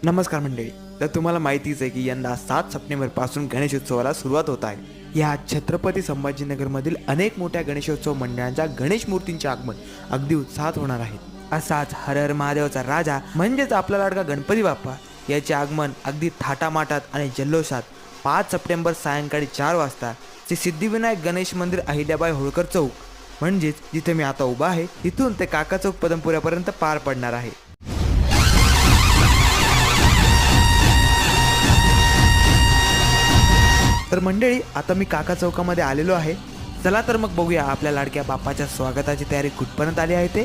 नमस्कार मंडळी. तर तुम्हाला माहितीच आहे की यंदा 7 सप्टेंबरपासून गणेशोत्सवाला सुरुवात होत आहे. या छत्रपती संभाजीनगरमधील अनेक मोठ्या गणेशोत्सव मंडळांच्या गणेश मूर्तींचे आगमन अगदी उत्साहात होणार आहे. असाच हर हर महादेवचा राजा म्हणजेच आपला लाडका गणपती बाप्पा याचे आगमन अगदी थाटामाटात आणि जल्लोषात 5 सप्टेंबर सायंकाळी 4 वाजता श्री सिद्धिविनायक गणेश मंदिर, अहिल्याबाई होळकर चौक म्हणजेच जिथे मी आता उभा आहे तिथून ते काका चौक पदमपुऱ्यापर्यंत पार पडणार आहे. तर मंडळी, आता मी काका चौकामध्ये आलेलो आहे. चला तर मग बघूया आपल्या लाडक्या बाप्पाच्या स्वागताची तयारी कुठपर्यंत आली आहे ते.